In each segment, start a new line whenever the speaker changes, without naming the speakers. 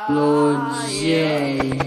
Lord J.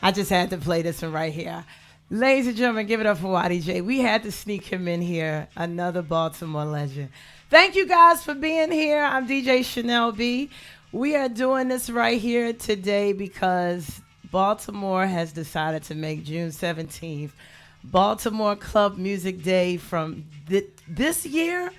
I just had to play this one right here. Ladies and gentlemen, give it up for Waddy J. We had to sneak him in here, another Baltimore legend. Thank you guys for being here. I'm DJ Shannell B. We are doing this right here today because Baltimore has decided to make June 17th Baltimore Club Music Day from this year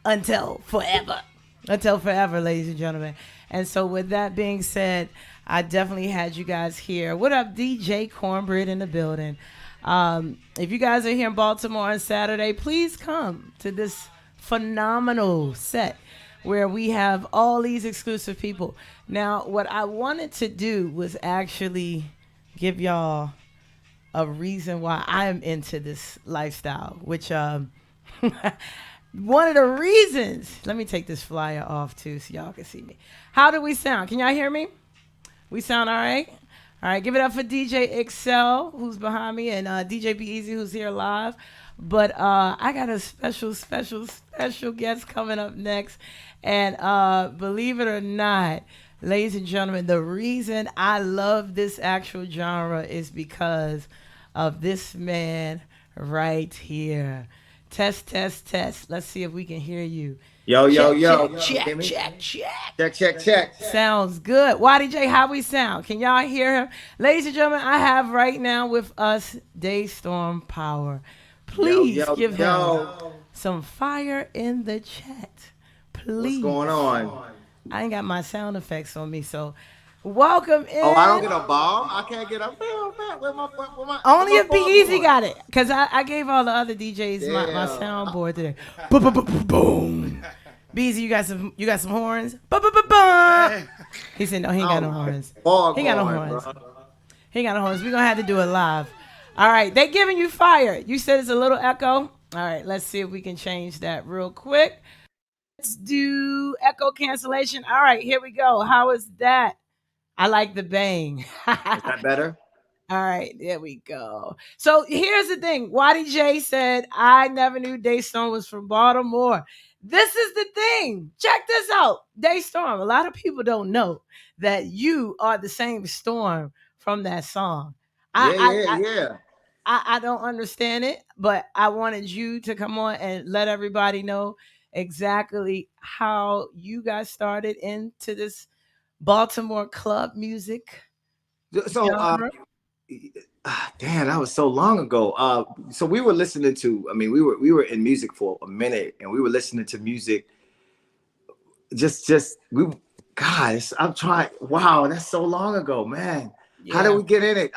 until forever. Until forever, ladies and gentlemen. And so with that being said, I definitely had you guys here. What up, DJ Cornbread in the building? If you guys are here in Baltimore on Saturday, please come to this phenomenal set where we have all these exclusive people. Now, what I wanted to do was actually give y'all a reason why I am into this lifestyle, which one of the reasons, let me take this flyer off too so y'all can see me. How do we sound? Can y'all hear me? We sound all right? All right, give it up for DJ Excel, who's behind me, and DJ B-eazy, who's here live. But I got a special guest coming up next. And believe it or not, ladies and gentlemen, the reason I love this actual genre is because of this man right here. Test, test, test. Let's see if we can hear you.
Yo. Check.
Sounds good. Waddy J, how we sound? Can y'all hear him? Ladies and gentlemen, I have right now with us Destorm Power. Please give him some fire in the chat. Please.
What's going on?
I ain't got my sound effects on me, so welcome in.
Oh, I don't get a ball? I can't get up there? Where my
only if B-eazy got it, because I gave all the other DJs my soundboard today. Boom. B-eazy, you got some horns? Boom. He said, no, he ain't got no horns. He ain't got no horns. He ain't got no horns. We're going to have to do it live. All right, they giving you fire. You said it's a little echo. All right, let's see if we can change that real quick. Let's do echo cancellation. All right, here we go. How is that? I like the bang.
Is that better?
All right, there we go. So here's the thing. Waddy J said, I never knew Destorm was from Baltimore. This is the thing. Check this out. Destorm. A lot of people don't know that you are the same Storm from that song. I don't understand it, but I wanted you to come on and let everybody know exactly how you got started into this Baltimore club music.
So, damn, that was so long ago. So we were listening to, we were in music for a minute, and we were listening to music. I'm trying. Wow, that's so long ago, man. Yeah. How did we get in it?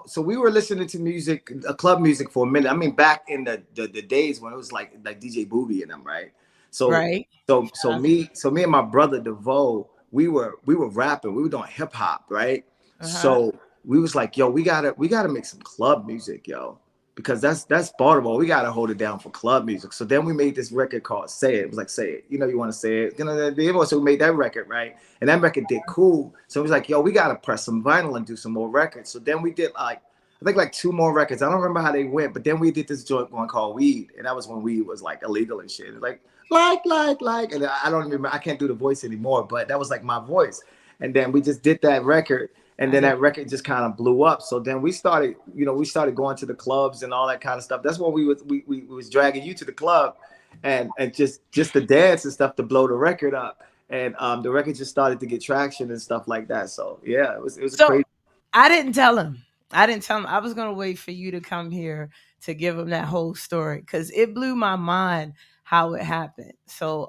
So we were listening to music, club music for a minute. I mean, back in the days when it was like DJ Booby and them, right? So me and my brother DeVoe, we were rapping. We were doing hip hop, right? So we was like, yo, we gotta make some club music, yo, because that's Baltimore. We gotta hold it down for club music. So then we made this record called Say It. It was like, say it. You know, you want to say it. You know, so we made that record, right? And that record did cool. So it was like, yo, we gotta press some vinyl and do some more records. So then we did like I think like 2 more records. I don't remember how they went, but then we did this joint one called Weed, and that was when weed was like illegal and shit. Like, and I don't remember. I can't do the voice anymore, but that was like my voice. And then we just did that record, and then that record just kind of blew up. So then we started, we started going to the clubs and all that kind of stuff. That's when we was dragging you to the club, and just the dance and stuff to blow the record up. And the record just started to get traction and stuff like that. So yeah, it was
So
crazy.
I didn't tell him. I was gonna wait for you to come here to give him that whole story because it blew my mind how it happened. So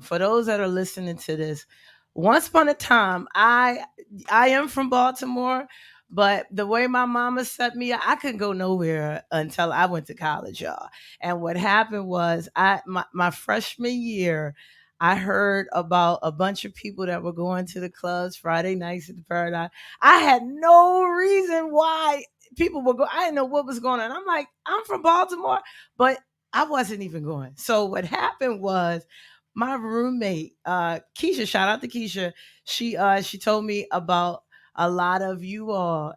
for those that are listening to this, once upon a time, I am from Baltimore, but the way my mama set me, I couldn't go nowhere until I went to college, y'all. And what happened was my freshman year, I heard about a bunch of people that were going to the clubs Friday nights at the Paradise. I had no reason why people were going. I didn't know what was going on. I'm like, I'm from Baltimore, but I wasn't even going. So what happened was my roommate, Keisha, shout out to Keisha. She told me about a lot of you all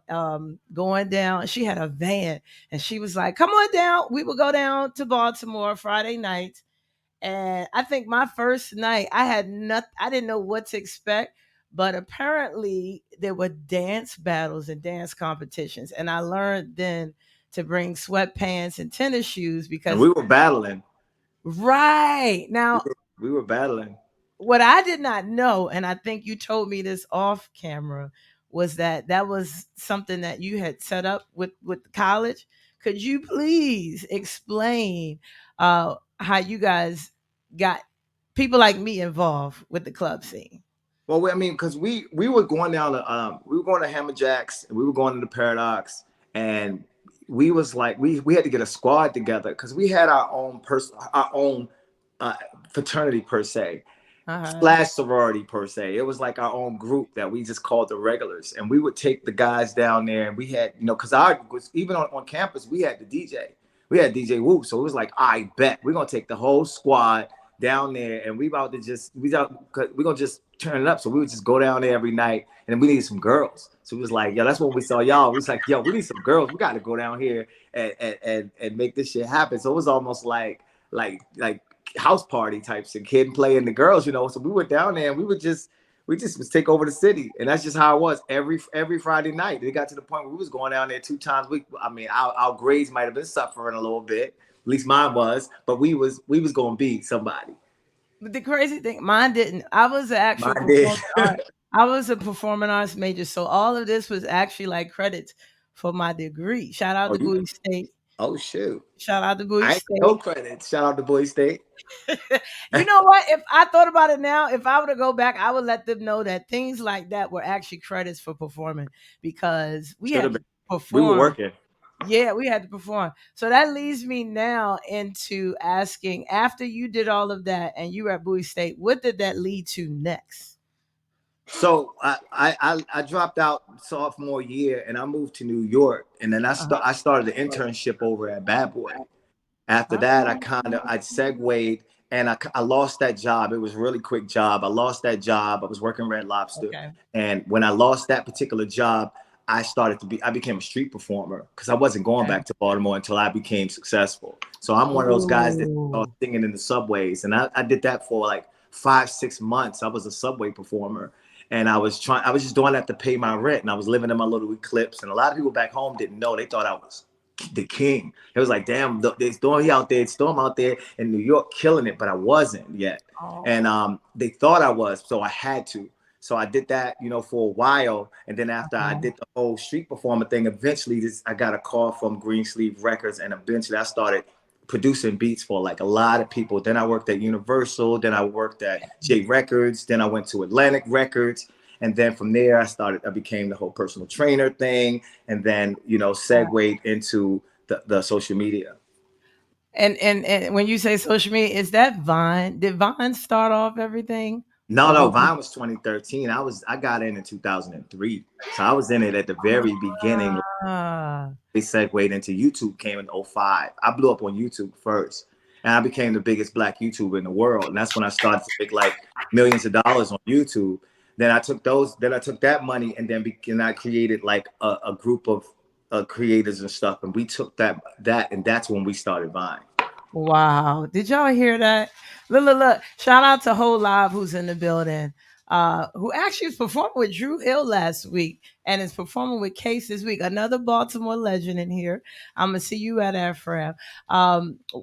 going down. She had a van and she was like, come on down. We will go down to Baltimore Friday nights. And I think my first night, I had nothing, I didn't know what to expect, but apparently there were dance battles and dance competitions. And I learned then to bring sweatpants and tennis shoes
And
because,
we were battling.
right now,
We were battling.
what I did not know, and I think you told me this off camera, was that was something that you had set up with college. Could you please explain how you guys got people like me involved with the club scene?
Well, I mean, because we were going down to we were going to Hammerjacks, and we were going to the Paradox, and we was like we had to get a squad together because we had our own uh, fraternity per se, slash sorority per se. It was like our own group that we just called the regulars, and we would take the guys down there, and we had because I was even on campus we had the DJ, we had DJ Woo, so it was like I bet we're gonna take the whole squad down there, and we about to just we're gonna just turn it up. So we would just go down there every night, and then we needed some girls. So it was like, yo, that's when we saw y'all. We was like, yo, we need some girls. We got to go down here and make this shit happen. So it was almost like house party types and kid playing the girls, So we went down there and we just was take over the city, and that's just how it was every Friday night. It got to the point where we was going down there 2 times a week. I mean, our grades might have been suffering a little bit. At least mine was, but we was gonna beat somebody.
But the crazy thing, mine didn't. I was an actual performing art. I was a performing arts major, so all of this was actually like credits for my degree. Shout out to Bowie State.
Oh shoot!
Shout out to Bowie State.
No credits. Shout out to Bowie State.
You know what? If I thought about it now, if I were to go back, I would let them know that things like that were actually credits for performing because we had to perform.
We were working.
Yeah, we had to perform. So that leads me now into asking, after you did all of that and you were at Bowie State, what did that lead to next?
So I dropped out sophomore year and I moved to New York, and then I started the internship over at Bad Boy. After that, I segued, and I lost that job. It was a really quick job. I lost that job. I was working Red Lobster, and when I lost that particular job, I became a street performer because I wasn't going back to Baltimore until I became successful. So I'm one of those guys that started singing in the subways, and I did that for like 5-6 months. I was a subway performer, and I was just doing that to pay my rent, and I was living in my little Eclipse, and a lot of people back home didn't know. They thought I was the king. It was like, damn, there's Storm out there in New York killing it, but I wasn't yet. And they thought I was, so I had to. So I did that, for a while. And then after I did the whole street performer thing, eventually I got a call from Greensleeve Records, and eventually I started producing beats for like a lot of people. Then I worked at Universal, then I worked at J Records, then I went to Atlantic Records. And then from there, I became the whole personal trainer thing, and then, segued into the social media.
And when you say social media, is that Vine? Did Vine start off everything?
No, Vine was 2013. I got in 2003. So I was in it at the very beginning. They segued into YouTube, came in 2005. I blew up on YouTube first, and I became the biggest black YouTuber in the world. And that's when I started to make like millions of dollars on YouTube. Then I took that money, and then I created like a group of creators and stuff, and we took that, and that's when we started Vine.
Wow. Did y'all hear that? Look. Shout out to Whole Live who's in the building. Who actually was performing with Drew Hill last week and is performing with Case this week. Another Baltimore legend in here. I'm gonna see you at Afram.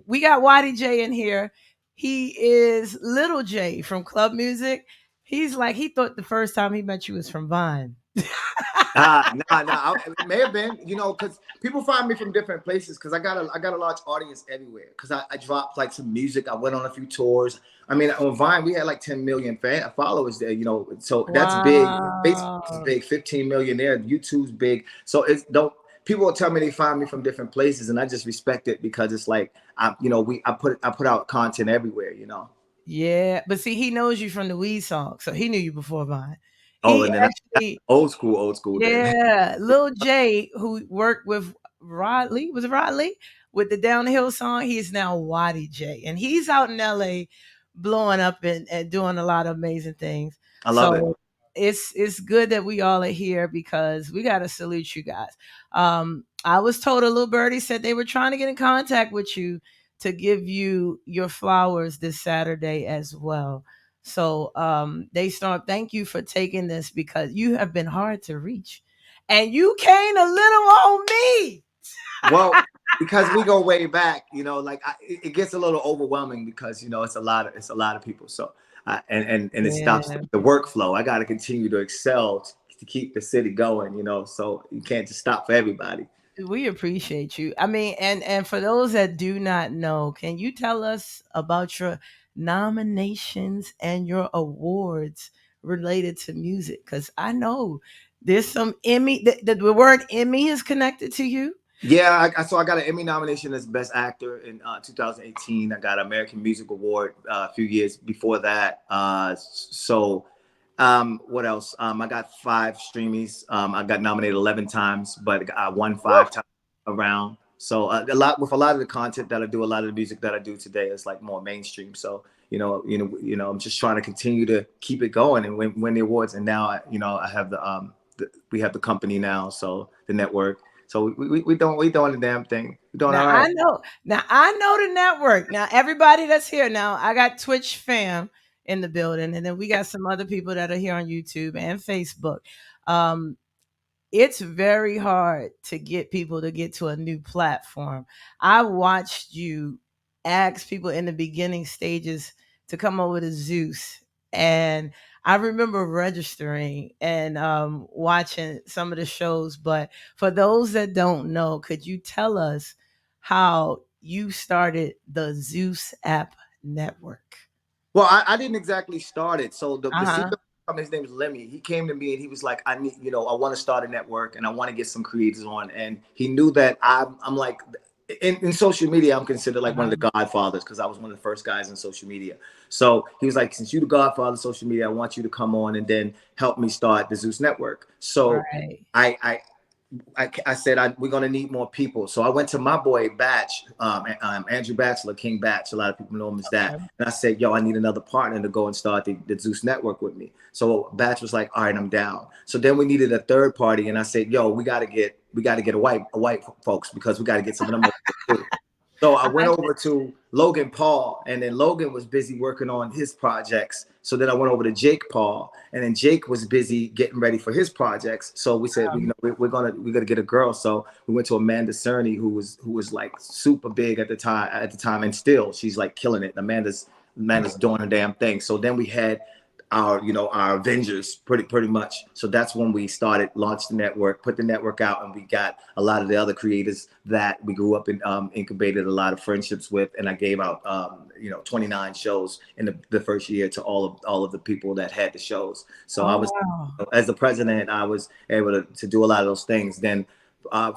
We got Waddy J in here. He is Little J from Club Music. He's like, he thought the first time he met you was from Vine.
Nah. It may have been, because people find me from different places. Because I got a large audience everywhere. Because I dropped like some music. I went on a few tours. I mean, on Vine we had like 10 million followers there. So that's big. Facebook's big, 15 million there. YouTube's big. So people will tell me they find me from different places, and I just respect it because it's like I put out content everywhere.
Yeah, but see, he knows you from the Weed song, so he knew you before Vine.
Oh,
He
and then
actually,
old school. Then.
yeah, Lil J, who worked with Rod Lee, was it Rod Lee with the Downhill song? He's now Waddy J, and he's out in LA, blowing up and doing a lot of amazing things.
I love it.
So it's good that we all are here because we got to salute you guys. I was told a little birdie said they were trying to get in contact with you to give you your flowers this Saturday as well. So thank you for taking this because you have been hard to reach. And you came a little on me.
Well, because we go way back, it gets a little overwhelming because it's a lot of people. So and it stops the workflow. I got to continue to excel to keep the city going. So you can't just stop for everybody.
We appreciate you. I mean, and for those that do not know, can you tell us about your nominations and your awards related to music? Because I know there's some Emmy. The word Emmy is connected to you.
Yeah, so I got an Emmy nomination as Best Actor in 2018. I got an American Music Award a few years before that. What else? I got 5 Streamies. I got nominated 11 times, but I won 5 times around. So a lot of the content that I do, a lot of the music that I do today is like more mainstream. So I'm just trying to continue to keep it going and win the awards. And now I have we have the company now, so the network. So we doing the damn thing. We're doing all right.
I know the network. Now everybody that's here now, I got Twitch fam in the building, and then we got some other people that are here on YouTube and Facebook. It's very hard to get people to get to a new platform. I watched you ask people in the beginning stages to come over to Zeus, and I remember registering and watching some of the shows. But for those that don't know, could you tell us how you started the Zeus app network?
Well, I didn't exactly start it. So the CEO, his name is Lemmy. He came to me and he was like, I want to start a network and I want to get some creators on. And he knew that I'm like, in social media, I'm considered like one of the godfathers because I was one of the first guys in social media. So he was like, since you're the godfather of social media, I want you to come on and then help me start the Zeus network. So I said, we're going to need more people. So I went to my boy Batch, Andrew Batchelor, King Batch. A lot of people know him as that. And I said, yo, I need another partner to go and start the Zeus network with me. So Batch was like, all right, I'm down. So then we needed a third party. And I said, yo, we got to get a white folks because we got to get some of them too. So I went over to Logan Paul, and then Logan was busy working on his projects. So then I went over to Jake Paul, and then Jake was busy getting ready for his projects. So we said, we're gonna get a girl. So we went to Amanda Cerny, who was like super big at the time, and still she's like killing it. Amanda's doing her damn thing. So then we had our Avengers pretty much. So that's when we launched the network, put the network out, and we got a lot of the other creators that we grew up and incubated a lot of friendships with. And I gave out 29 shows in the first year to all of the people that had the shows. So as the president, I was able to do a lot of those things. Then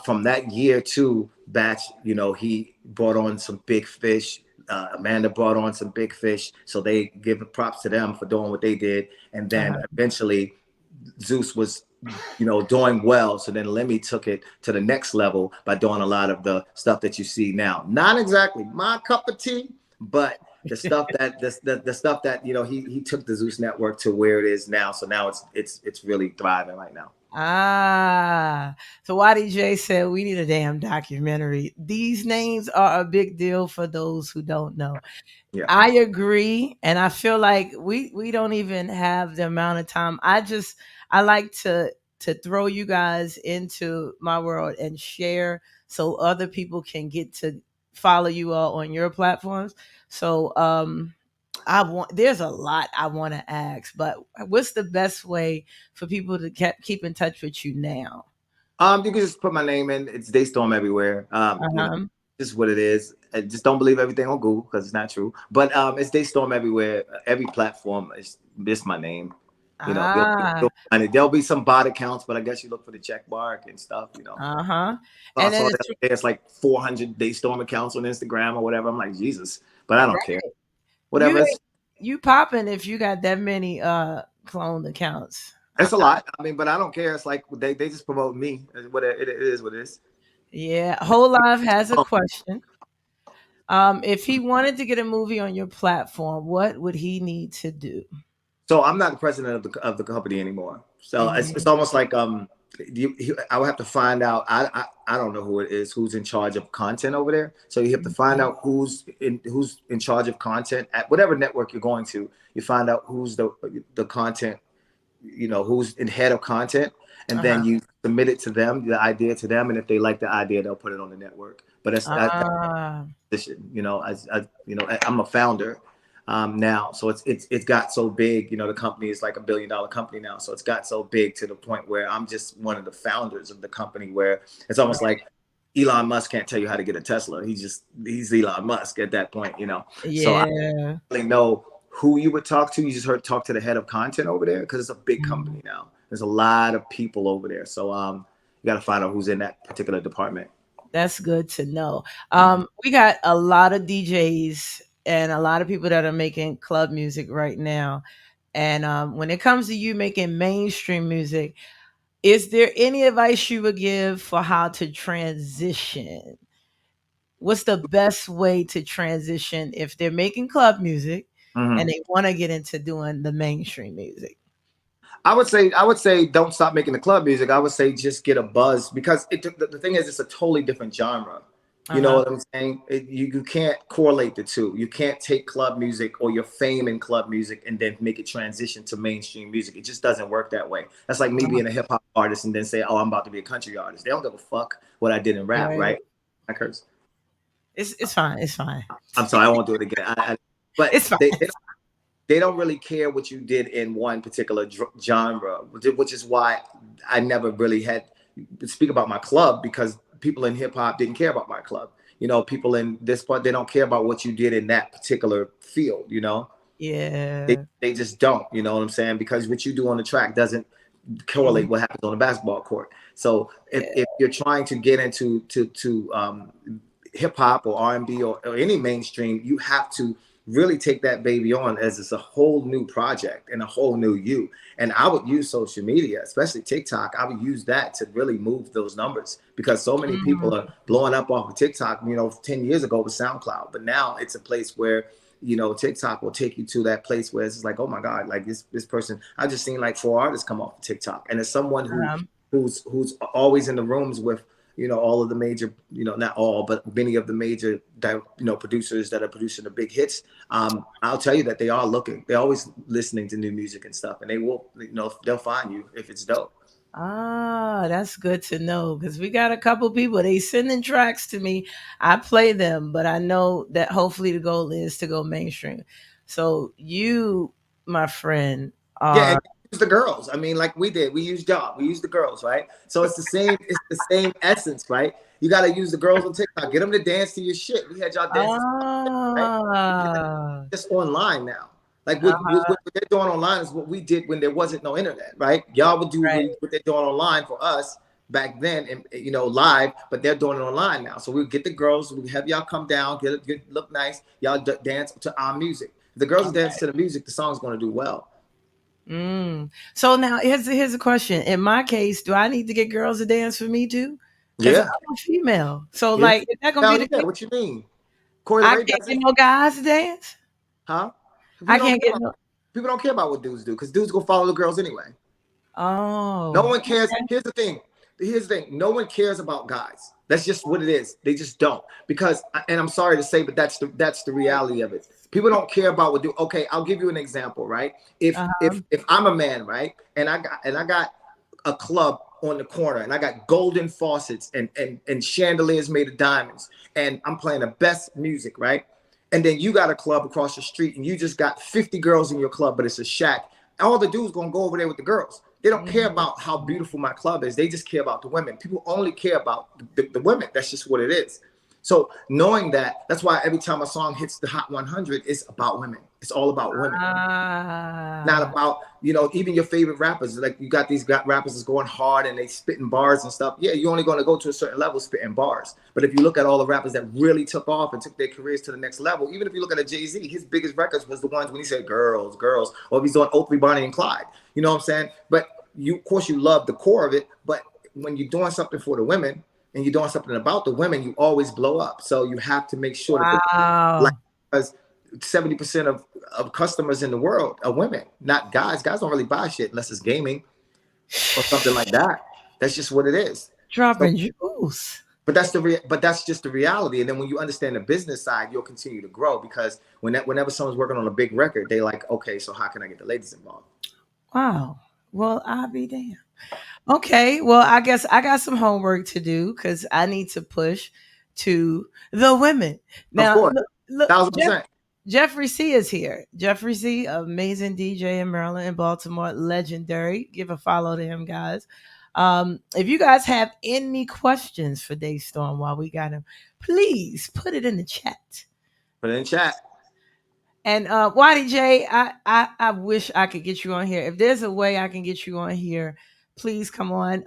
from that year to Batch, he brought on some big fish. Amanda brought on some big fish, so they give props to them for doing what they did. And then eventually Zeus was, doing well. So then Lemmy took it to the next level by doing a lot of the stuff that you see now. Not exactly my cup of tea, but the stuff that the stuff that he took the Zeus network to where it is now. So now it's really thriving right now.
So YDJ said we need a damn documentary. These names are a big deal for those who don't know.
Yeah.
I agree, and I feel like we don't even have the amount of time. I like to throw you guys into my world and share so other people can get to follow you all on your platforms. So there's a lot I want to ask, but what's the best way for people to keep in touch with you now?
You can just put my name in. It's Daystorm everywhere.
Uh-huh.
Just what it is. Just don't believe everything on Google because it's not true. But it's Daystorm everywhere. Every platform is this my name.
Ah,
You'll find it. There'll be some bot accounts, but I guess you look for the check mark and stuff.
uh-huh.
I
And
saw
then
that there's like 400 Daystorm accounts on Instagram or whatever. I'm like, Jesus, but I don't care.
you
Whatever.
you popping if you got that many cloned accounts.
It's a lot. I mean, but I don't care. It's like they just promote me. What it is, what it is.
Yeah, Whole Life has a question. If he wanted to get a movie on your platform, what would he need to do?
So I'm not the president of the company anymore. So it's
Mhm.
almost like I would have to find out. I don't know who it is who's in charge of content over there. So you have to find out who's in charge of content at whatever network you're going to. You find out who's the content, who's in head of content, and
Uh-huh.
then you submit it to them, the idea to them, and if they like the idea, they'll put it on the network. But that's
Ah,
position. I'm a founder now, so it's got so big. The company is like $1 billion company now, so it's got so big to the point where I'm just one of the founders of the company. Where it's almost like Elon Musk can't tell you how to get a Tesla. He's Elon Musk at that point. So I
yeah.
don't really know who you would talk to. You just heard talk to the head of content over there because it's a big
Mhm.
company now. There's a lot of people over there, so you got to find out who's in that particular department.
That's good to know. We got a lot of DJs and a lot of people that are making club music right now. And when it comes to you making mainstream music, is there any advice you would give for how to transition? What's the best way to transition if they're making club music
Mm-hmm.
and they want to get into doing the mainstream music?
I would say don't stop making the club music. I would say just get a buzz because the thing is it's a totally different genre. You know
Uh-huh.
what I'm saying? You can't correlate the two. You can't take club music or your fame in club music and then make it transition to mainstream music. It just doesn't work that way. That's like me being a hip hop artist and then say, "Oh, I'm about to be a country artist." They don't give a fuck what I did in rap,
Right.
right? I curse.
It's fine. It's fine.
I'm sorry, I won't do it again. But
It's fine.
they don't really care what you did in one particular genre, which is why I never really had speak about my club because people in hip hop didn't care about my club. People in this part they don't care about what you did in that particular field. They
Yeah.
they just don't. You know what I'm saying? Because what you do on the track doesn't correlate
Mhm.
what happens on the basketball court. So
Yeah.
if you're trying to get into to hip hop or R&B or any mainstream, you have to really take that baby on as it's a whole new project and a whole new you. And I would use social media, especially TikTok. I would use that to really move those numbers because so many
Mhm.
people are blowing up off of TikTok. 10 years ago with SoundCloud, but now it's a place where TikTok will take you to that place where it's like, oh my God, like this person. I just seen like 4 artists come off of TikTok, and as someone
Um,
who's always in the rooms with all of the major, not all, but many of the major producers that are producing the big hits. I'll tell you that they are looking. They're always listening to new music and stuff, and they will, they'll find you if it's dope.
that's good to know because we got a couple people. They sending tracks to me. I play them, but I know that hopefully the goal is to go mainstream. So you, my friend,
Yeah, and
are
use the girls. I mean, like we did. We used y'all. We used the girls, right? So it's the same. It's the same essence, right? You got to use the girls on TikTok. Get them to dance to your shit. We had y'all dancing, right?
ah,
Just online now. Like
uh-huh,
what they're doing online is what we did when there wasn't no internet, right? Y'all would do
right.
what they're doing online for us back then, and live, but they're doing it online now. So we get the girls, we have y'all come down, look nice, y'all dance to our music. If the girls dance to the music, the song's going to do well.
So now here's a question. In my case, do I need to get girls to dance for me too? Because I'm
Yeah,
a female. So
yeah.
like, is that gonna be
Hell
the
yeah.
case?
What you mean? Corey
I
LeRae
can't
does
get
it,
no guys to dance.
huh?
I
People don't
can't
care
get
about
no.
people don't care about what dudes do because dudes go follow the girls anyway.
Oh.
No one cares. Okay. Here's the thing. No one cares about guys. That's just what it is. They just don't. Because, and I'm sorry to say, but that's the reality of it. People don't care about what do. Okay, I'll give you an example, right? If I'm a man, right, and I got a club on the corner, and I got golden faucets and chandeliers made of diamonds, and I'm playing the best music, right? And then you got a club across the street, and you just got 50 girls in your club, but it's a shack. All the dudes gonna go over there with the girls. They don't care about how beautiful my club is. They just care about the women. People only care about the women. That's just what it is. So knowing that, that's why every time a song hits the Hot 100, it's about women. It's all about women. Not about, even your favorite rappers. Like you got these rappers that's going hard and they spitting bars and stuff. Yeah, you're only going to go to a certain level spitting bars. But if you look at all the rappers that really took off and took their careers to the next level, even if you look at a Jay-Z, his biggest records was the ones when he said girls, girls, or if he's doing Oakley, Bonnie and Clyde. You know what I'm saying? But of course, you love the core of it. But when you're doing something for the women and you're doing something about the women, you always blow up. So you have to make sure that because 70% of customers in the world are women, not guys. Guys don't really buy shit unless it's gaming or something like that. That's just what it is.
Dropping juice.
But that's just the reality. And then when you understand the business side, you'll continue to grow because whenever someone's working on a big record, they like, okay, so how can I get the ladies involved?
Wow. Well, I'll be damned. Okay. Well, I guess I got some homework to do because I need to push to the women. Now, look,
1,000%.
Jeffrey C is here. Jeffrey C, amazing DJ in Maryland and Baltimore, legendary. Give a follow to him, guys. If you guys have any questions for Destorm while we got him, please put it in the chat.
Put it in chat.
And YDJ, I wish I could get you on here. If there's a way I can get you on here, please come on.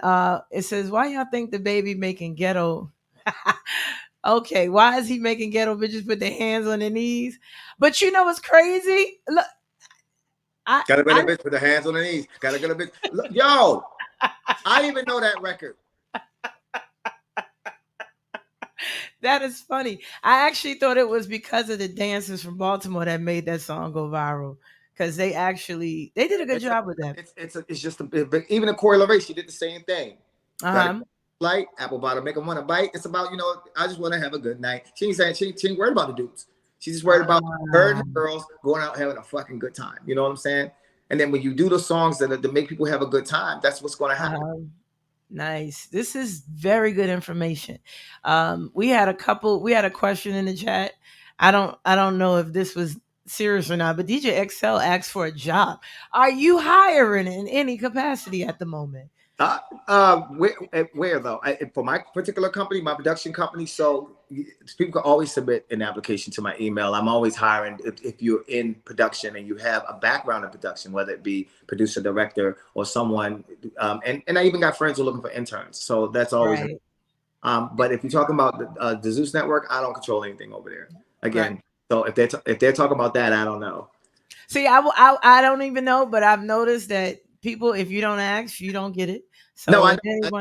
It says, why y'all think the baby making ghetto? Okay, why is he making ghetto bitches put their hands on their knees? But you know what's crazy? Look,
gotta get a bitch with their hands on their knees. Gotta get a bitch. Look, yo, I didn't even know that record.
That is funny. I actually thought it was because of the dancers from Baltimore that made that song go viral. Because they did a good job with that.
It's just even a Corey LaRae, she did the same thing. Like apple bottom, make them want to bite. It's about, I just want to have a good night. She ain't saying she ain't worried about the dudes. She's just worried about her and her girls going out having a fucking good time. You know what I'm saying? And then when you do those songs that make people have a good time, that's what's going to happen.
Nice. This is very good information. We had a question in the chat. I don't know if this was serious or not, but DJ XL asked for a job. Are you hiring in any capacity at the moment?
Where though? For my particular company, my production company, so people can always submit an application to my email. I'm always hiring if you're in production and you have a background in production, whether it be producer, director, or someone. And I even got friends who are looking for interns. So that's always. Right. But if you're talking about the Zeus Network, I don't control anything over there. Again, right. So if they're talking about that, I don't know.
See, I don't even know, but I've noticed that people, if you don't ask, you don't get it. So
no,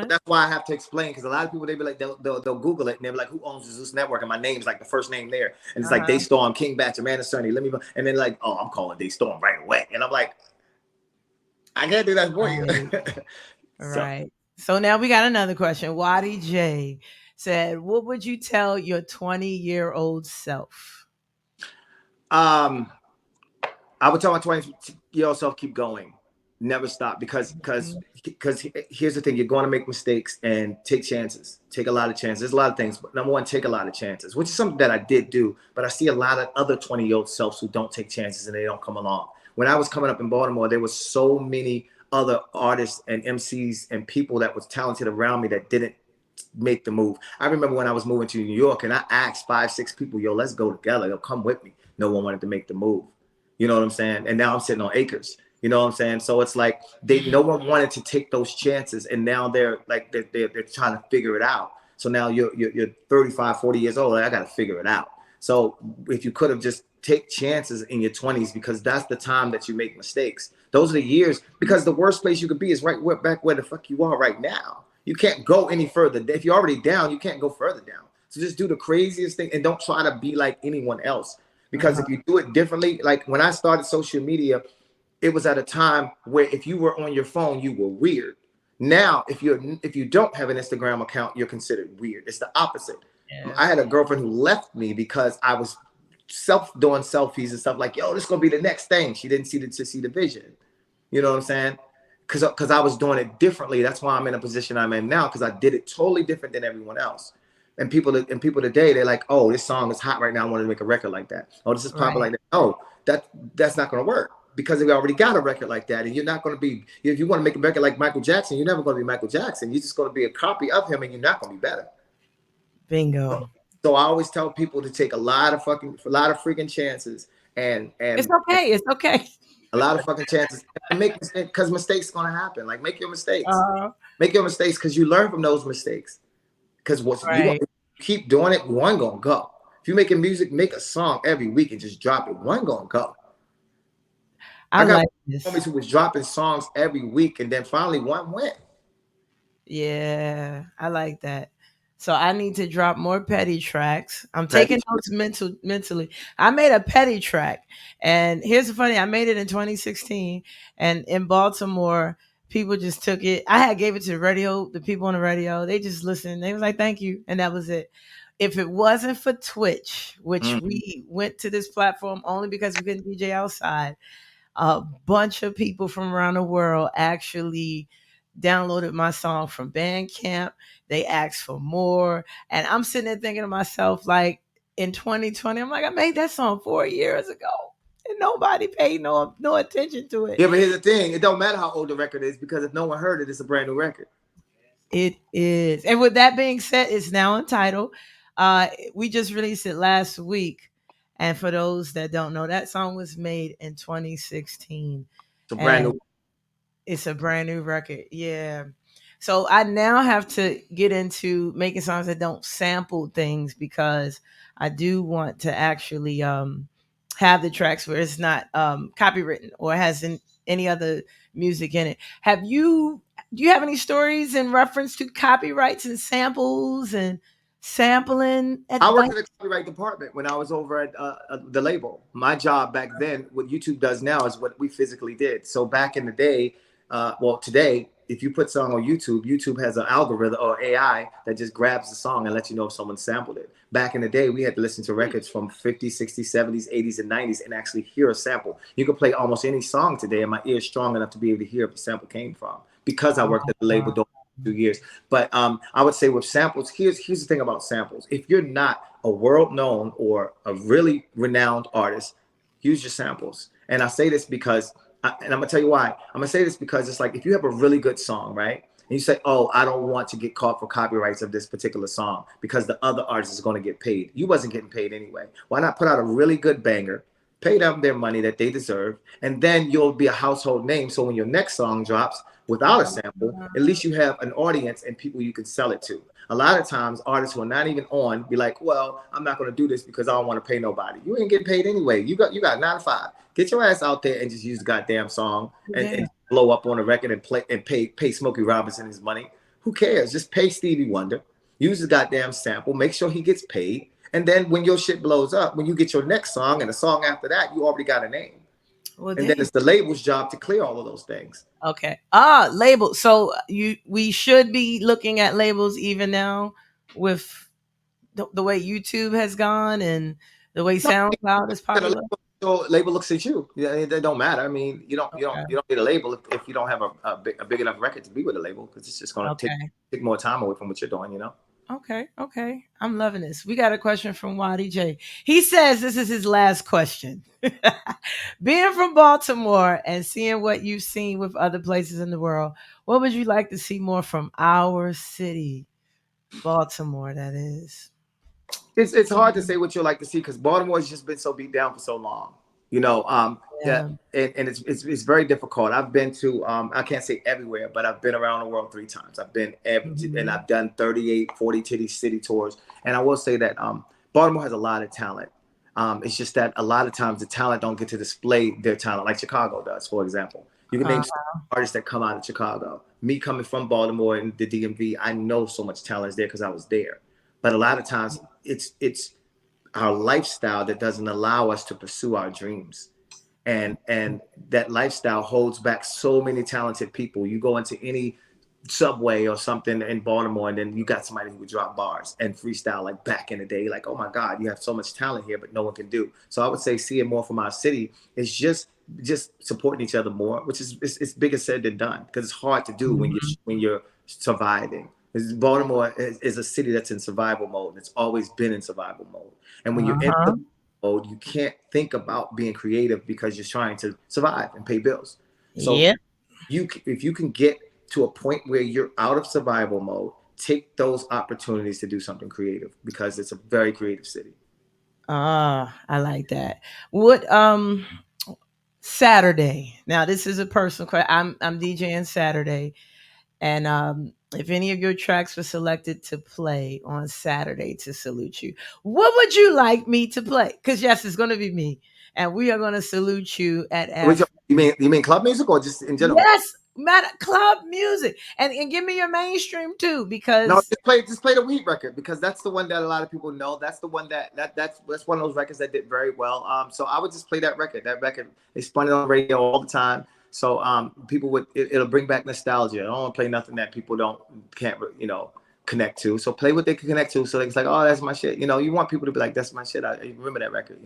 that's why I have to explain, because a lot of people, they be like, they'll Google it and they'll be like, who owns the Zeus Network? And my name's like the first name there, and it's like Destorm, King Batch, Amanda Cerny, and then like, oh, I'm calling Destorm right away, and I'm like, I can't do that for you.
Right. So now we got another question. YDJ said, what would you tell your 20-year-old self?
I would tell my 20-year-old self, keep going. Never stop, because here's the thing, you're going to make mistakes and take chances. Take a lot of chances. There's a lot of things, but number one, take a lot of chances, which is something that I did do, but I see a lot of other 20-year-old selves who don't take chances and they don't come along. When I was coming up in Baltimore, there was so many other artists and MCs and people that was talented around me that didn't make the move. I remember when I was moving to New York and I asked 5-6 people, yo, let's go together. Yo, come with me. No one wanted to make the move. You know what I'm saying? And now I'm sitting on acres. You know what I'm saying? So it's like no one wanted to take those chances, and now they're trying to figure it out. So now you're 35, 40 years old. Like, I got to figure it out. So if you could have just take chances in your 20s, because that's the time that you make mistakes. Those are the years, because the worst place you could be is back where the fuck you are right now. You can't go any further. If you're already down, you can't go further down. So just do the craziest thing and don't try to be like anyone else. Because if you do it differently, like when I started social media, it was at a time where if you were on your phone, you were weird. Now, if you don't have an Instagram account, you're considered weird. It's the opposite.
Yeah.
I had a girlfriend who left me because I was doing selfies and stuff like, yo, this is gonna be the next thing. She didn't see the vision. You know what I'm saying? Because I was doing it differently. That's why I'm in a position I'm in now, because I did it totally different than everyone else. And people today, they're like, oh, this song is hot right now. I want to make a record like that. Oh, this is popular like that. Oh, that's not gonna work, because we already got a record like that. And you're not gonna be, if you want to make a record like Michael Jackson, you're never gonna be Michael Jackson. You're just gonna be a copy of him, and you're not gonna be better.
Bingo.
So I always tell people to take a lot of freaking chances, and
it's okay. It's okay.
A lot of fucking chances, and make mistakes, because mistakes gonna happen. Like, make your mistakes. Make your mistakes, because you learn from those mistakes. Because you keep doing it, one gonna go. If you making music, make a song every week and just drop it. One gonna go. I got homies who was dropping songs every week, and then finally one went.
Yeah, I like that. So I need to drop more petty tracks. I'm taking notes mentally. I made a petty track, and here's the funny: I made it in 2016, and in Baltimore, people just took it. Gave it to the radio, the people on the radio. They just listened. They was like, "Thank you," and that was it. If it wasn't for Twitch, which we went to this platform only because we couldn't DJ outside, a bunch of people from around the world actually downloaded my song from Bandcamp. They asked for more. And I'm sitting there thinking to myself, like, in 2020, I'm like, I made that song 4 years ago, and nobody paid no attention to it.
Yeah, but here's the thing. It don't matter how old the record is, because if no one heard it, it's a brand new record.
It is. And with that being said, it's now entitled. We just released it last week. And for those that don't know, that song was made in 2016.
It's a brand new.
It's a brand new record. Yeah. So I now have to get into making songs that don't sample things, because I do want to actually have the tracks where it's not copywritten or has any other music in it. Do you have any stories in reference to copyrights and samples and sampling?
I worked in the copyright department when I was over at the label. My job back then, what YouTube does now, is what we physically did. So back in the day, today, if you put song on YouTube, YouTube has an algorithm or AI that just grabs the song and lets you know if someone sampled it. Back in the day, we had to listen to records from 50s, 60s, 70s, 80s, and 90s and actually hear a sample. You can play almost any song today, and my ear is strong enough to be able to hear if the sample came from, because I worked at the label during 2 years. But I would say with samples, here's the thing about samples. If you're not a world-known or a really renowned artist, use your samples. And I say this because and I'm gonna tell you why. I'm gonna say this because it's like, if you have a really good song, right? And you say, oh, I don't want to get caught for copyrights of this particular song because the other artist is gonna get paid. You wasn't getting paid anyway. Why not put out a really good banger, pay them their money that they deserve, and then you'll be a household name. So when your next song drops without a sample, at least you have an audience and people you can sell it to. A lot of times, artists who are not even on be like, well, I'm not going to do this because I don't want to pay nobody. You ain't getting paid anyway. You got 9 to 5. Get your ass out there and just use the goddamn song and blow up on a record and pay Smokey Robinson his money. Who cares? Just pay Stevie Wonder. Use the goddamn sample. Make sure he gets paid. And then when your shit blows up, when you get your next song and the song after that, you already got a name. Well, and then it's the label's job to clear all of those things.
Okay. Labels. So we should be looking at labels even now with the way YouTube has gone and the way SoundCloud is popular.
So label looks at you. Yeah, it don't matter. I mean, you don't need a label if you don't have a big enough record to be with a label, because it's just going to take more time away from what you're doing.
Okay. I'm loving this. We got a question from YDJ. He says this is his last question. Being from Baltimore and seeing what you've seen with other places in the world, what would you like to see more from our city, Baltimore, that is?
It's hard to say what you'd like to see, because Baltimore has just been so beat down for so long. And it's very difficult. I've been to I can't say everywhere, but I've been around the world 3 times. I've been and I've done 38, 40 city tours. And I will say that Baltimore has a lot of talent. It's just that a lot of times the talent don't get to display their talent like Chicago does, for example. You can name artists that come out of Chicago. Me coming from Baltimore and the DMV, I know so much talent is there because I was there. But a lot of times it's our lifestyle that doesn't allow us to pursue our dreams. and that lifestyle holds back so many talented people. You go into any subway or something in Baltimore, and then you got somebody who would drop bars and freestyle like back in the day. Like, oh my God, you have so much talent here, but no one can do. So I would say seeing more from our city is just supporting each other more, which is it's bigger said than done, because it's hard to do when you're surviving. Baltimore is a city that's in survival mode. It's always been in survival mode, and when you're in mode, you can't think about being creative because you're trying to survive and pay bills. So if you can get to a point where you're out of survival mode, take those opportunities to do something creative, because it's a very creative city.
I like that. What Saturday? Now this is a personal question. I'm DJing Saturday, and if any of your tracks were selected to play on Saturday to salute you, what would you like me to play? Because yes, it's going to be me, and we are going to salute you at F.
You mean club music or just in general?
Yes, matter club music, and give me your mainstream too,
No,
because
just play the Weed record, because that's the one that a lot of people know. That's the one that's one of those records that did very well. So I would just play that record. That record, they spun it on radio all the time. So people would it'll bring back nostalgia. I don't want to play nothing that people can't connect to. So play what they can connect to. So it's like, oh, that's my shit. You want people to be like, that's my shit. I remember that record.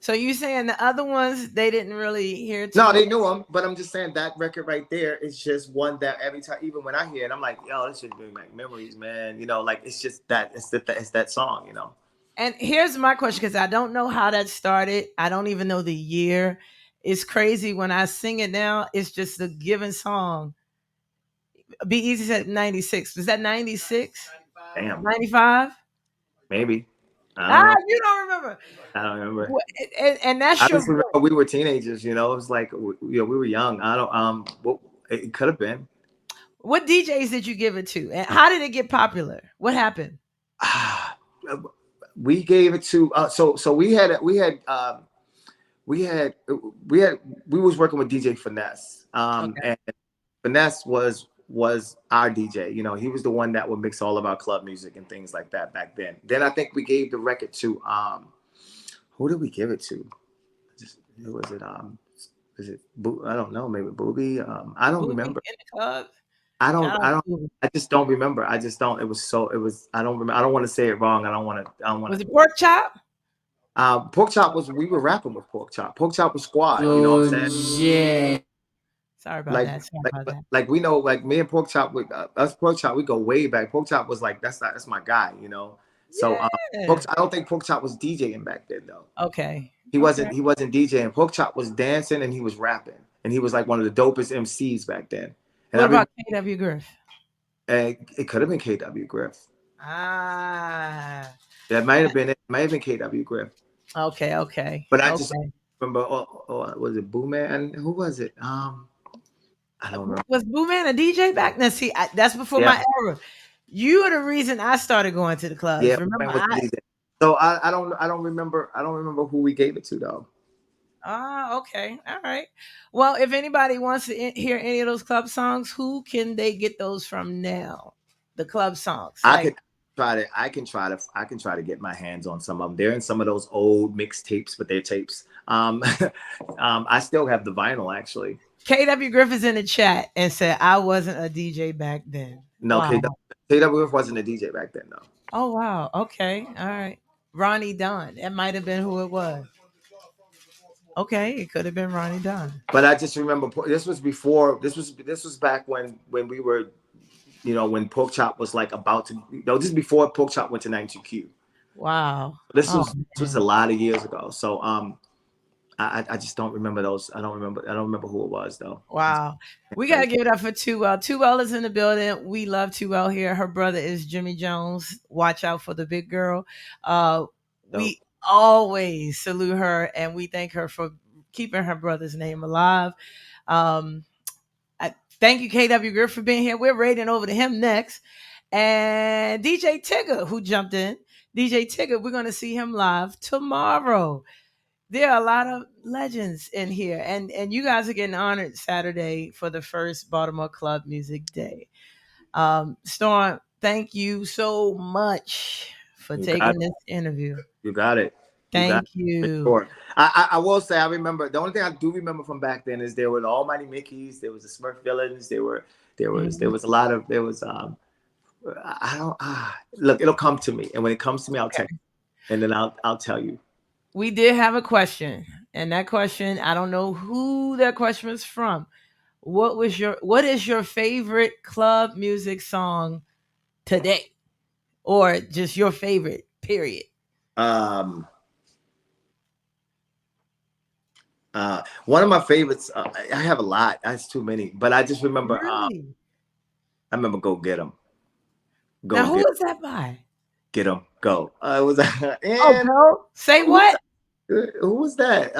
So you saying the other ones they didn't really hear too
No,
much?
they knew them, but I'm just saying that record right there is just one that every time, even when I hear it, I'm like, yo, this should bring back memories, man. Like it's just that it's that song.
And here's my question, because I don't know how that started. I don't even know the year. It's crazy when I sing it now. It's just a given song. B-eazy said 96. Was that 96?
Damn,
95?
maybe. I don't know.
You don't remember.
I don't remember.
And that's
I
your
just remember
voice.
we were teenagers. It was like we were young. I don't what it could have been.
What DJs did you give it to? And how did it get popular? What happened?
We gave it to so we had we was working with DJ Finesse,
Okay.
and Finesse was our DJ. He was the one that would mix all of our club music and things like that back then. Then I think we gave the record to who did we give it to? Who was it? Is it I don't know, maybe Booby? I don't
Booby
remember.
in the club.
I
Shout out
don't
Booby.
I just don't remember. I just don't. It was I don't remember. I don't want to say it wrong. I don't want
Was
to.
it Pork Chop?
Pork Chop we were rapping with Pork Chop. Pork Chop was Squad. You know what I'm saying?
Yeah. Sorry about that. Sorry about that.
Like we know, like me and Pork Chop, us Pork Chop, we go way back. Pork Chop was like that's my guy. So
Yeah.
I don't think Pork Chop was DJing back then though.
Okay.
He
Okay.
wasn't DJing. Pork Chop was dancing and he was rapping, and he was like one of the dopest MCs back then. And
What about KW Griff?
it could have been KW Griff.
Ah.
That might have been it. Might have been KW Griff.
Okay. Okay.
But I just
Okay.
remember. Was it Boo Man? Who was it? I don't remember.
Was Boo Man a DJ back then? See, that's before
Yeah,
my era. You are the reason I started going to the clubs.
yeah. Boo
Remember,
Man was the DJ. So I don't remember. I don't remember who we gave it to though.
Okay. All right. Well, if anybody wants to hear any of those club songs, who can they get those from now? The club songs.
I can try to get my hands on some of them. They're in some of those old mixtapes, but they're tapes. I still have the vinyl actually.
KW Griff is in the chat and said I wasn't a DJ back then.
No,
Wow.
KW wasn't a DJ back then though.
Oh wow. Okay. All right. Ronnie Dunn. That might have been who it was. Okay, it could have been Ronnie Dunn.
But I just remember this was before. This was back when we were, when Pork Chop was like about to. This is before Pork Chop went to 92Q.
Wow.
This was a lot of years ago. So I just don't remember those. I don't remember who it was though.
Wow. We gotta give it up for Too Well. Too Well is in the building. We love Too Well here. Her brother is Jimmy Jones. Watch out for the big girl. We always salute her and we thank her for keeping her brother's name alive. I thank you, KW Griff, for being here. We're raiding over to him next. And DJ Tigger, who jumped in. DJ Tigger, we're gonna see him live tomorrow. There are a lot of legends in here, and you guys are getting honored Saturday for the first Baltimore Club Music Day. Storm, thank you so much for taking this interview.
You got it.
Thank you.
Sure. I will say I remember the only thing I do remember from back then is there were the Almighty Mickeys, there was the Smurf Villains, there was a lot of there was I don't look, it'll come to me, and when it comes to me I'll
Okay.
text, and then I'll tell you.
We did have a question, and that question, I don't know who that question was from. What is your favorite club music song today? Or just your favorite, period?
Um One of my favorites, I have a lot. That's too many, but I just remember.
Really?
I remember "Go Get 'Em."
Now,
Go
who
get
is that by?
get 'em. Go. It was
Oh,
and
go. Say
who was
what?
who was that?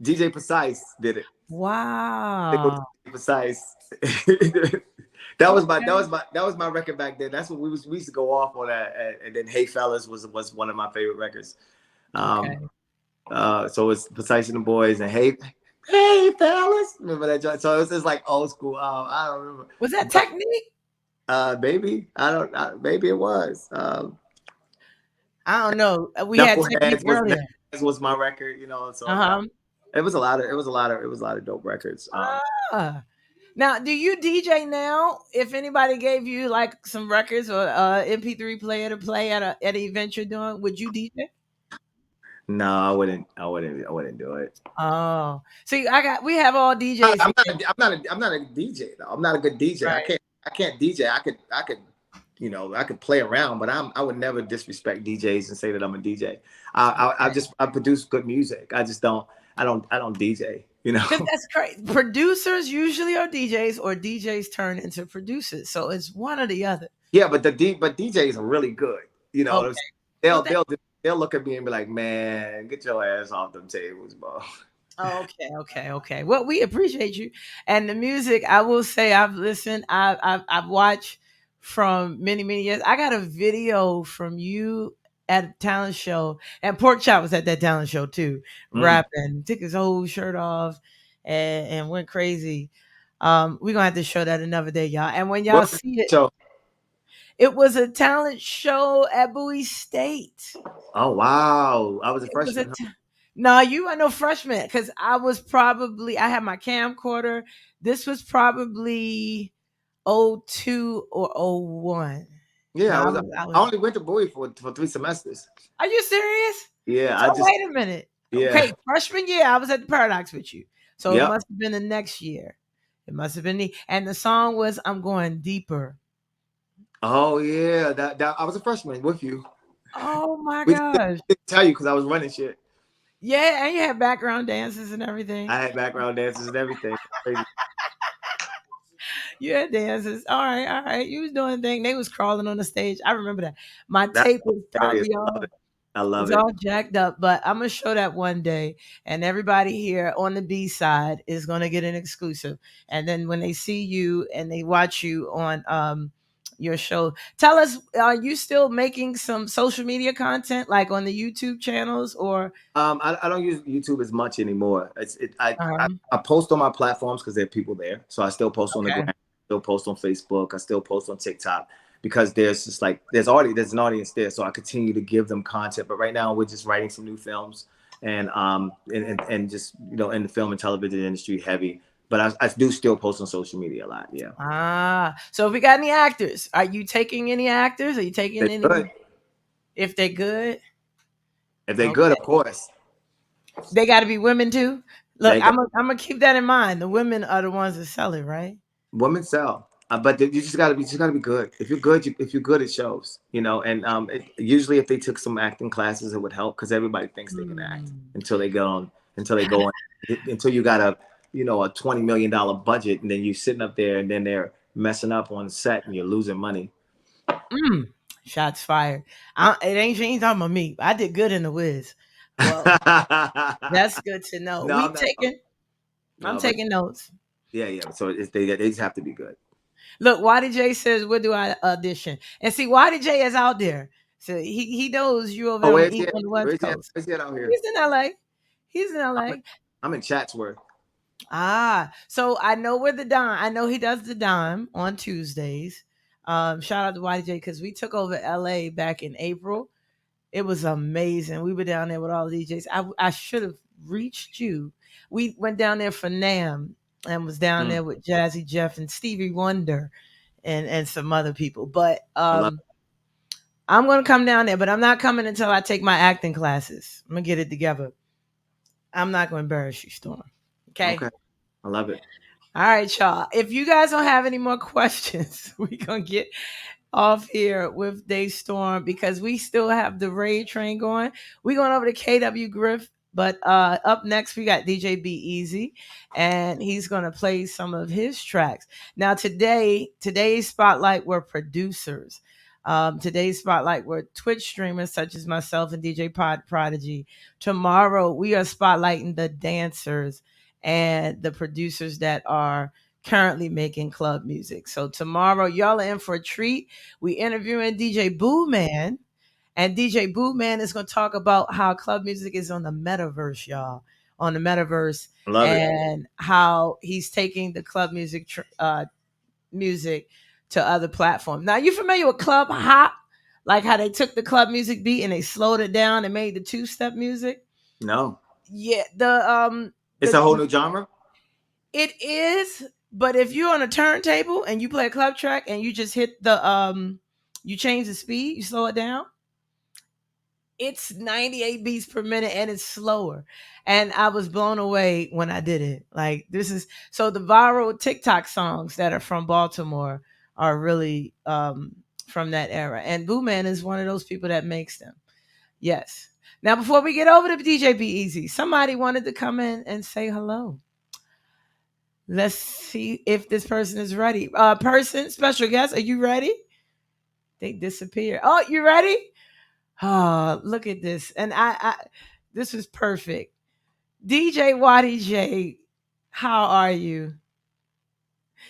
DJ Precise did it. It was
Wow.
DJ Precise.
Okay.
That was my record back then. That's what we used to go off on that. And then Hey Fellas was one of my favorite records.
Okay.
So it's Precise and the Boys and Hey Fellas. Remember that joint? So it was just like old school. I don't remember.
Was that
But
Technique?
maybe maybe it was.
I don't know. We had Technique earlier.
Knuckleheads was my record, you know. So
Uh-huh.
it was a lot of dope records.
Ah. Now, do you DJ now? If anybody gave you like some records or MP3 player to play at an event you're doing, would you DJ?
No, I wouldn't do it.
Oh, see, we have all DJs here.
I'm not a DJ though. I'm not a good DJ.
Right.
I can't DJ. I could I could play around, but I would never disrespect DJs and say that I'm a DJ. I produce good music. I don't DJ. You know.
Because that's crazy. Producers usually are DJs, or DJs turn into producers. So it's one or the other.
Yeah, but but DJs are really good. You know,
Okay. Well,
they'll they'll they'll look at me and be like, "Man, get your ass off them tables, bro."
okay. Well, we appreciate you. And the music, I will say, I've listened. I've watched from many years. I got a video from you at a talent show, and Pork Chop was at that talent show too,
Mm.
rapping. Took his whole shirt off and went crazy. We're gonna have to show that another day, y'all. And when y'all
What was
see it,
the show?
it was a talent show at Bowie State.
Oh wow, I was a
It was a
freshman.
no, you are no freshman because I had my camcorder. This was probably '02 or '01. No,
Yeah,
I
I
was.
only went to Bowie for 3 semesters.
Are you serious?
Yeah,
So wait a minute.
yeah,
Okay, freshman year, I was at the Paradox with you. So it
yep.
must have been the next year. It must have been and the song was "I'm Going Deeper."
Oh yeah, that I was a freshman with you.
Oh my
We
gosh.
didn't tell you because I was running shit.
Yeah, and you had background dances and everything.
I had background dances and everything. Crazy.
You had dances. All right. You was doing thing. They was crawling on the stage. I remember that. My
That's
tape was
hilarious.
probably
I love
all
it. I love
it's
it.
all jacked up, but I'm gonna show that one day, and everybody here on the B side is gonna get an exclusive. And then when they see you and they watch you on your show, tell us, are you still making some social media content like on the YouTube channels or
I don't use YouTube as much anymore.
um
I post on my platforms because there are people there. So I still post on the
okay.
gram, still post on Facebook, I still post on TikTok because there's just like there's an audience there. So I continue to give them content. But right now we're just writing some new films and just in the film and television industry heavy. But I do still post on social media a lot. Yeah.
So if we got any actors, are you taking any actors? Are you taking
They're
any
good.
if they're good?
If they're good, of
Okay.
course.
They got to be women too. Look,
They got
I'm gonna keep that in mind. The women are the ones that sell it, right?
women sell, but you just gotta be good. If you're good, if you're good, it shows. And usually if they took some acting classes, it would help because everybody thinks they can act
Hmm.
until they go on until you got a $20 million budget, and then you sitting up there, and then they're messing up on set, and you're losing money.
Mm. Shots fired. She ain't talking about me. I did good in the whiz. Well, that's good to know.
No, I'm not.
I'm
No, but
taking notes.
yeah. So they just have to be good.
Look, YDJ says, where do I audition? And see, YDJ is out there. So he knows you over
Oh,
there
where's he?
on the West Coast.
Where's he at out here?
He's in LA. He's in
I'm in,
LA.
I'm in Chatsworth.
So I know where the dime. I know he does the dime on Tuesdays. Shout out to YJ because we took over LA back in April, It was amazing. We were down there with all the DJs. I should have reached you. We went down there for NAMM and was down there with Jazzy Jeff and Stevie Wonder and some other people. But I'm gonna come down there, but I'm not coming until I take my acting classes. I'm gonna get it together. I'm not gonna embarrass you, Storm. Okay.
I love it.
All right, y'all. If you guys don't have any more questions, we're gonna get off here with Destorm because we still have the raid train going. We're going over to KW Griff, but up next we got DJ B-eazy, and he's gonna play some of his tracks. Now today's spotlight were producers. Today's spotlight were Twitch streamers such as myself and DJ Prodigy. Tomorrow we are spotlighting the dancers and the producers that are currently making club music. So tomorrow, y'all are in for a treat. We interviewing DJ Boo Man, and DJ Boo Man is going to talk about how club music is on the metaverse, y'all, on the metaverse, and how he's taking the club music music to other platforms. Now, you familiar with Club Hop? Like how they took the club music beat and they slowed it down and made the two-step music?
No.
Yeah,
it's a whole new genre.
It is, but if you're on a turntable and you play a club track and you just hit the you change the speed, you slow it down, it's 98 beats per minute and it's slower. And I was blown away when I did it. Like this is so the viral TikTok songs that are from Baltimore are really from that era. And Boo Man is one of those people that makes them. Yes. Now before we get over to DJ B-eazy, somebody wanted to come in and say hello. Let's see if this person is ready. Special guest, are you ready? They disappear. Oh, you ready? Oh, look at this. And I this is perfect. DJ Waddy J, how are you?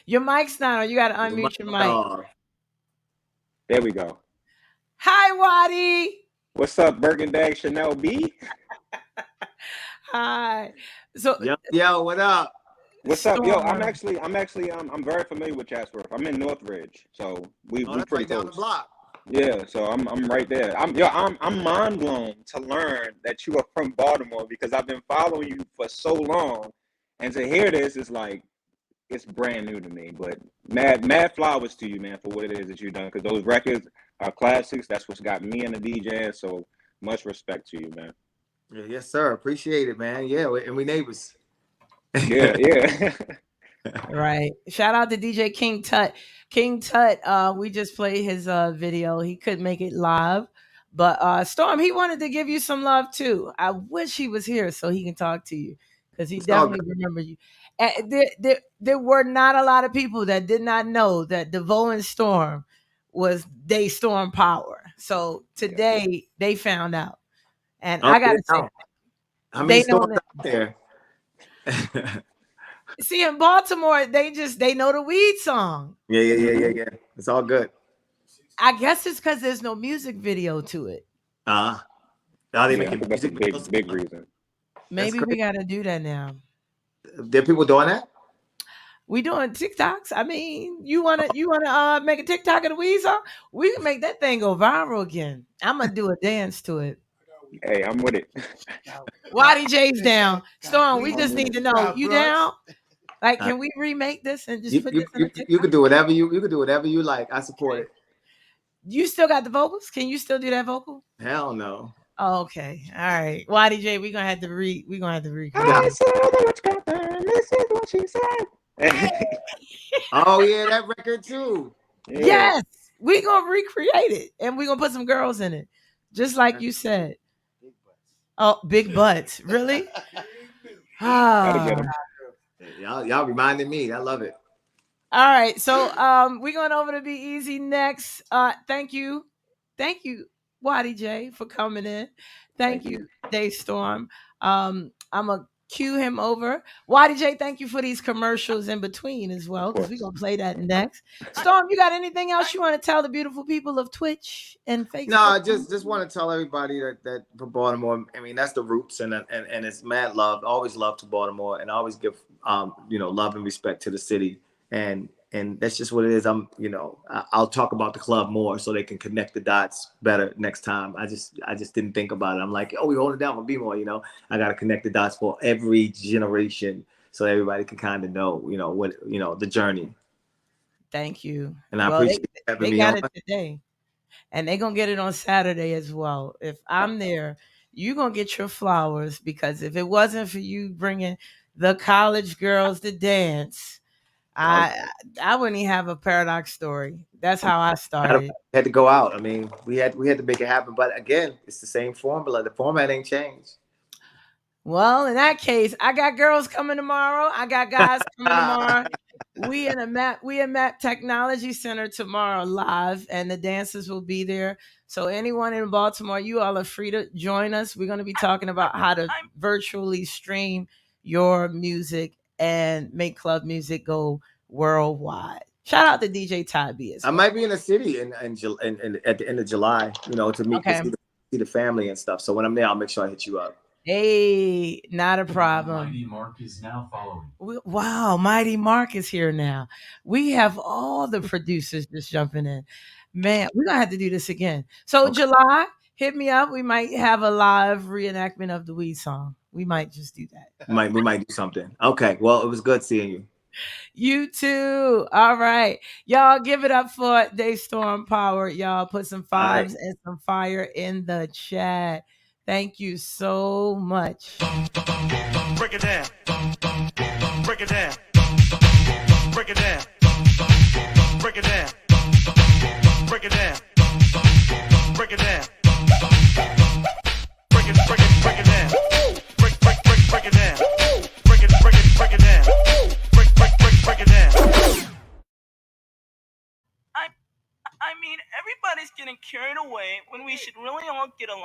Your mic's not on. You got to unmute your mic.
There we go.
Hi, Waddy.
What's up, DJ Shannell B?
Hi. So,
yo, what up?
What's up, yo? I'm very familiar with Chatsworth. I'm in Northridge, so we pretty
right
close.
Down the block.
Yeah, so I'm right there. I'm mind blown to learn that you are from Baltimore because I've been following you for so long, and to hear this is like it's brand new to me. But mad flowers to you, man, for what it is that you've done because those records are classics. That's what's got me in the DJ. So much respect to you, man.
Yeah, yes, sir. Appreciate it, man. Yeah, and we neighbors.
Yeah.
Right. Shout out to DJ King Tut. King Tut, we just played his video. He couldn't make it live. But Storm, he wanted to give you some love too. I wish he was here so he can talk to you. Because he definitely remembered you. There were not a lot of people that did not know that DeVoe and Storm was Destorm Power. So today they found out. And I gotta say,
I mean, Storm's out there.
See, in Baltimore, they know the weed song.
Yeah. It's all good.
I guess it's because there's no music video to it.
They making music
videos? Big reason.
Maybe we got to do that now.
There are people doing that?
We doing TikToks. I mean, you wanna make a TikTok of the weed song? We can make that thing go viral again. I'm gonna do a dance to it.
Hey, I'm with it.
Waddy J's down. Storm, we just need to know you down. Like, can we remake this and just put this in a TikTok?
You can do whatever you can do whatever you like. I support it.
You still got the vocals? Can you still do that vocal?
Hell no.
Oh, okay. All right. Waddy J, we're gonna have to read.
I saw the witchcraft. This is what she said.
Oh yeah, that record too.
Yeah.
Yes, we're gonna recreate it and we're gonna put some girls in it, just like you said. Oh, big butts, really?
Y'all reminded me. I love it.
All right, so we're going over to B-eazy next. Thank you, Waddy J, for coming in. Thank you, Destorm. I'm gonna cue him over. Waddy J, thank you for these commercials in between as well, because we're gonna play that next. Storm, you got anything else you want to tell the beautiful people of Twitch and Facebook?
No, I just want to tell everybody that for Baltimore, I mean that's the roots and it's mad love. Always love to Baltimore and always give love and respect to the city. And And that's just what it is. I'll talk about the club more so they can connect the dots better next time. I just didn't think about it. I'm like, oh, we hold it down for B-more, I got to connect the dots for every generation so everybody can kind of know, what, the journey.
Thank you.
And I appreciate having me
got
on.
it today. And they're going to get it on Saturday as well. If I'm there, you're going to get your flowers, because if it wasn't for you bringing the college girls to dance, I wouldn't even have a Paradox story. That's how I started.
Had to go out. I mean, we had to make it happen. But again, it's the same formula. The format ain't changed.
Well, in that case, I got girls coming tomorrow. I got guys coming tomorrow. We in Map Technology Center tomorrow live, and the dancers will be there. So anyone in Baltimore, you all are free to join us. We're going to be talking about how to virtually stream your music and make club music go worldwide. Shout out to DJ Ty B as well.
I might be in the city in at the end of July, to meet to see the family and stuff. So when I'm there, I'll make sure I hit you up.
Hey, not a problem.
Mighty Mark is now following.
Wow, Mighty Mark is here now. We have all the producers just jumping in. Man, we're going to have to do this again. So July, hit me up. We might have a live reenactment of the Weed song. We might just do that.
We might do something. Okay, well, it was good seeing you.
You too. All right. Y'all give it up for Destorm Power. Y'all put some fives and some fire in the chat. Thank you so much.
Break it down. Break it down. Break it down. Break it down. Break it down. Break it down. Break it down. Break it down. Break it down. Break it down. Break it down. I mean, everybody's getting carried away when we should really all get along.